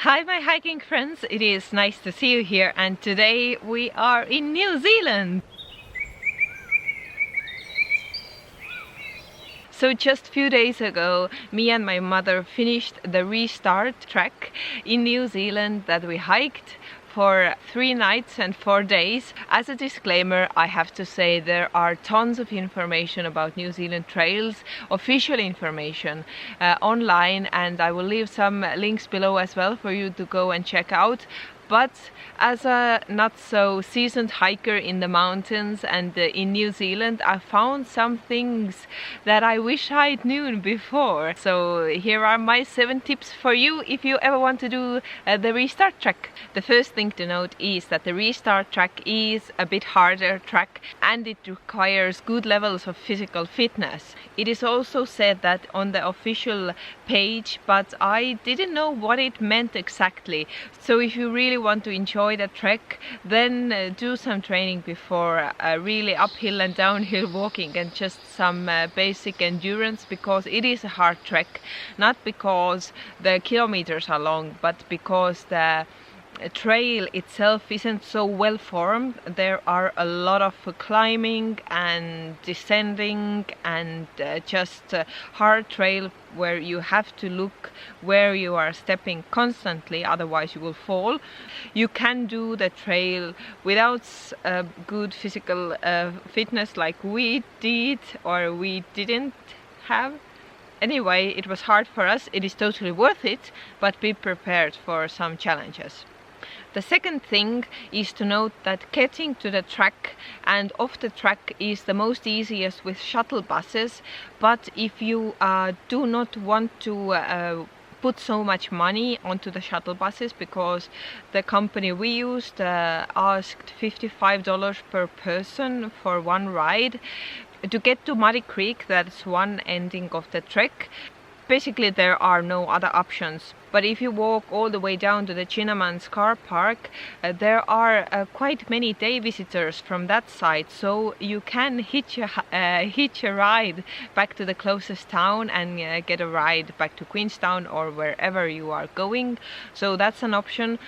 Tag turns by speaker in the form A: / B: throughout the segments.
A: Hi my hiking friends, it is nice to see you here, and today we are in New Zealand. So just a few days ago, me and my mother finished the Rees-Dart trek in New Zealand that we hiked for 3 nights and 4 days. As a disclaimer, I have to say there are tons of information about New Zealand trails, official information online, and I will leave some links below as well for you to go and check out. But as a not so seasoned hiker in the mountains and in New Zealand, I found some things that I wish I'd known before. So here are my 7 tips for you if you ever want to do the Rees-Dart trek. The first thing to note is that the Rees-Dart trek is a bit harder trek and it requires good levels of physical fitness. It is also said that on the official page, but I didn't know what it meant exactly. So if you really want to enjoy the trek, then do some training before really uphill and downhill walking and just some basic endurance, because it is a hard trek, not because the kilometers are long, but because the trail itself isn't so well formed. There are a lot of climbing and descending and just hard trail where you have to look where you are stepping constantly, otherwise you will fall. You can do the trail without good physical fitness like we did or we didn't have. Anyway, it was hard for us. It is totally worth it, but be prepared for some challenges. The second thing is to note that getting to the track and off the track is the most easiest with shuttle buses, but if you do not want to put so much money onto the shuttle buses, because the company we used asked $55 per person for one ride. To get to Muddy Creek, that's one ending of the trek, basically there are no other options. But if you walk all the way down to the Chinnaman's car park, there are quite many day visitors from that side, so you can hitch a ride back to the closest town and get a ride back to Queenstown or wherever you are going. So that's an option.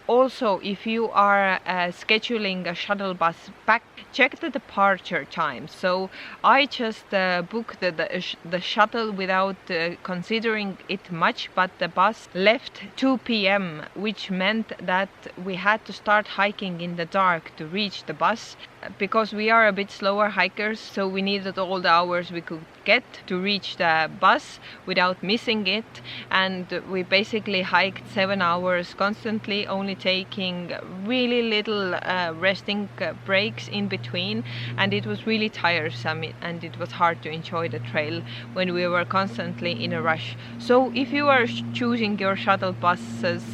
A: Also, if you are scheduling a shuttle bus back, check the departure time. So I just booked the shuttle without considering it much, but the bus left 2 p.m, which meant that we had to start hiking in the dark to reach the bus, because we are a bit slower hikers, so we needed all the hours we could get to reach the bus without missing it. And we basically hiked 7 hours constantly, only taking really little resting breaks in between, and it was really tiresome and it was hard to enjoy the trail when we were constantly in a rush. So if you are choosing your shuttle bus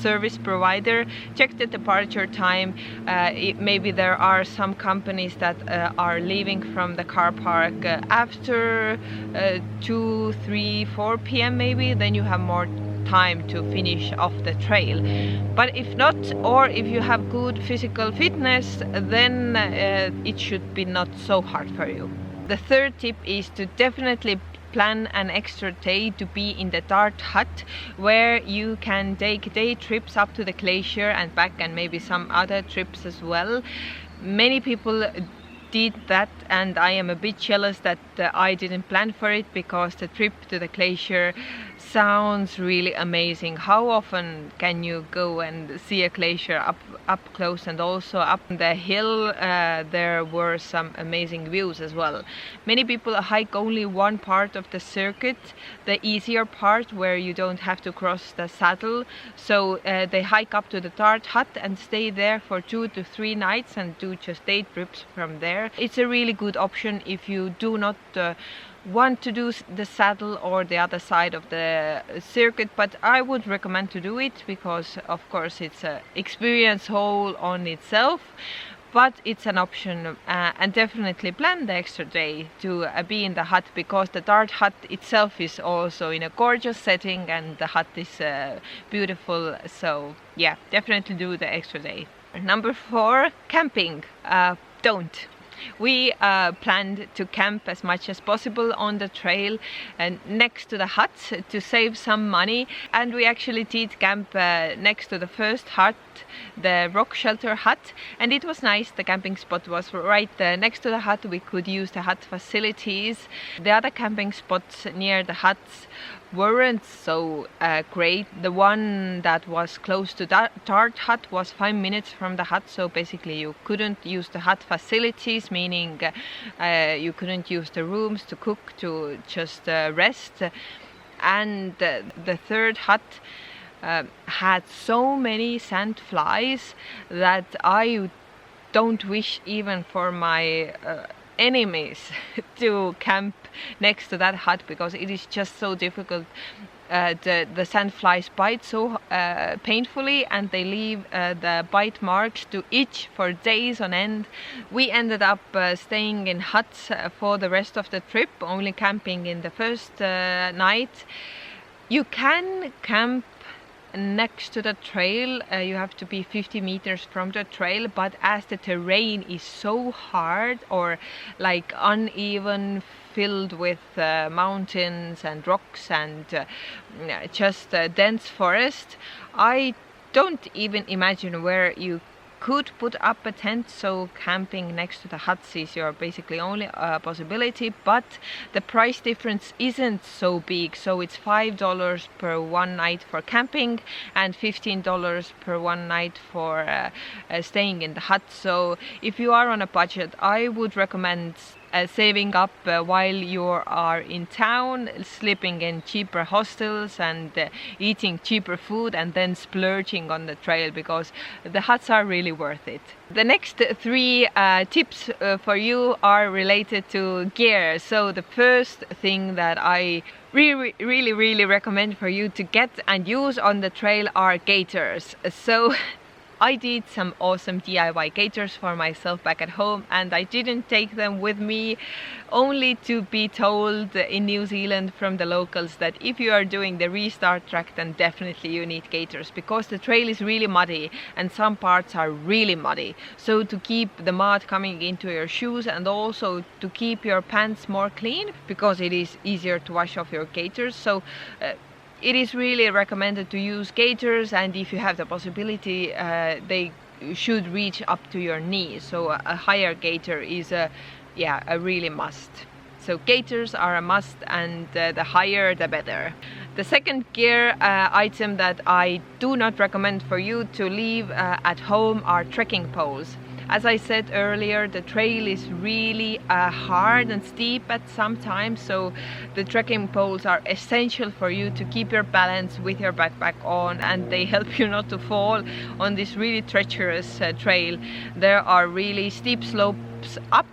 A: service provider, check the departure time. Maybe there are some companies that are leaving from the car park after 2, 3, 4 p.m. maybe, then you have more time to finish off the trail. But if not, or if you have good physical fitness, then it should be not so hard for you. The third tip is to definitely plan an extra day to be in the Dart hut, where you can take day trips up to the glacier and back, and maybe some other trips as well. Many people did that, and I am a bit jealous that I didn't plan for it, because the trip to the glacier sounds really amazing. How often can you go and see a glacier up close? And also up the hill there were some amazing views as well. Many people hike only one part of the circuit, the easier part where you don't have to cross the saddle, so they hike up to the Dart hut and stay there for 2 to 3 nights and do just day trips from there. It's a really good option if you do not want to do the saddle or the other side of the circuit, but I would recommend to do it, because of course it's an experience whole on itself, but it's an option. And definitely plan the extra day to be in the hut, because the Dart hut itself is also in a gorgeous setting and the hut is beautiful. So yeah, definitely do the extra day. Number 4, camping. Don't. We planned to camp as much as possible on the trail and next to the huts to save some money, and we actually did camp next to the first hut, the rock shelter hut, and it was nice. The camping spot was right next to the hut. We could use the hut facilities. The other camping spots near the huts weren't so great. The one that was close to Dart hut was 5 minutes from the hut, so basically you couldn't use the hut facilities, meaning you couldn't use the rooms to cook, to just rest. And the third hut had so many sand flies that I don't wish even for my enemies to camp next to that hut, because it is just so difficult. The sand flies bite so painfully, and they leave the bite marks to itch for days on end. We ended up staying in huts for the rest of the trip, only camping in the first night. You can camp next to the trail. You have to be 50 meters from the trail, but as the terrain is so hard or like uneven, filled with mountains and rocks and just dense forest, I don't even imagine where you could put up a tent, so camping next to the huts is your basically only possibility. But the price difference isn't so big, so it's $5 per one night for camping and $15 per one night for staying in the hut. So if you are on a budget, I would recommend saving up while you are in town, sleeping in cheaper hostels and eating cheaper food, and then splurging on the trail, because the huts are really worth it. The next three tips for you are related to gear. So the first thing that I really recommend for you to get and use on the trail are gaiters. So I did some awesome DIY gaiters for myself back at home, and I didn't take them with me, only to be told in New Zealand from the locals that if you are doing the Rees-Dart track, then definitely you need gaiters, because the trail is really muddy and some parts are really muddy. So to keep the mud coming into your shoes, and also to keep your pants more clean, because it is easier to wash off your gaiters. So it is really recommended to use gaiters, and if you have the possibility, they should reach up to your knees. So a higher gaiter is a really must. So gaiters are a must, and the higher the better. The second gear item that I do not recommend for you to leave at home are trekking poles. As I said earlier, the trail is really hard and steep at some times, so the trekking poles are essential for you to keep your balance with your backpack on, and they help you not to fall on this really treacherous trail. There are really steep slopes up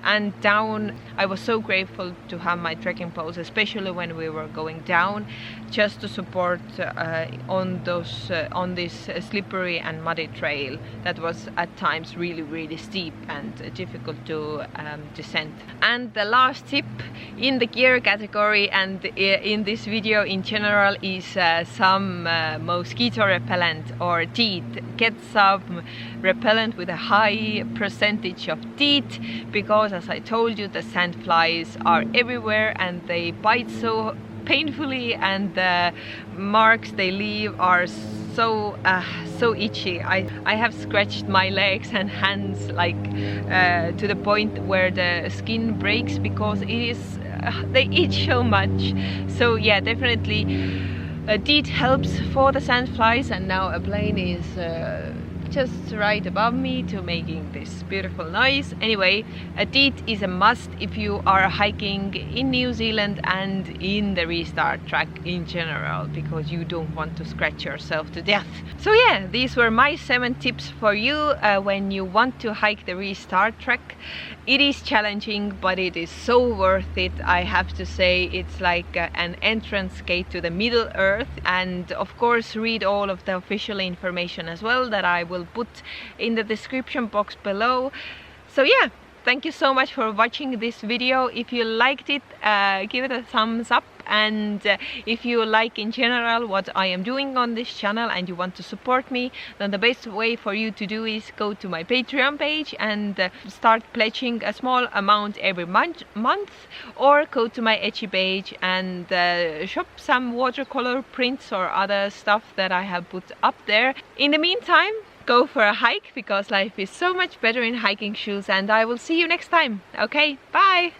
A: and down. I was so grateful to have my trekking poles, especially when we were going down, just to support on this slippery and muddy trail that was at times really steep and difficult to descend. And the last tip in the gear category and in this video in general is some mosquito repellent or DEET. Get some repellent with a high percentage of DEET, because as I told you, the sand flies are everywhere and they bite so painfully, and the marks they leave are so itchy. I have scratched my legs and hands like to the point where the skin breaks, because it is they itch so much. So yeah, definitely DEET helps for the sand flies. And now a plane is just right above me to making this beautiful noise. Anyway, a DEET is a must if you are hiking in New Zealand and in the Rees-Dart track in general, because you don't want to scratch yourself to death. So yeah, these were my 7 tips for you when you want to hike the Rees-Dart track. It is challenging, but it is so worth it. I have to say, it's like an entrance gate to the Middle Earth. And of course, read all of the official information as well that I will put in the description box below. So yeah, thank you so much for watching this video. If you liked it, give it a thumbs up And if you like in general what I am doing on this channel and you want to support me, then the best way for you to do is go to my Patreon page and start pledging a small amount every month, or go to my Etsy page and shop some watercolor prints or other stuff that I have put up there. In the meantime, go for a hike, because life is so much better in hiking shoes, and I will see you next time. Okay, bye!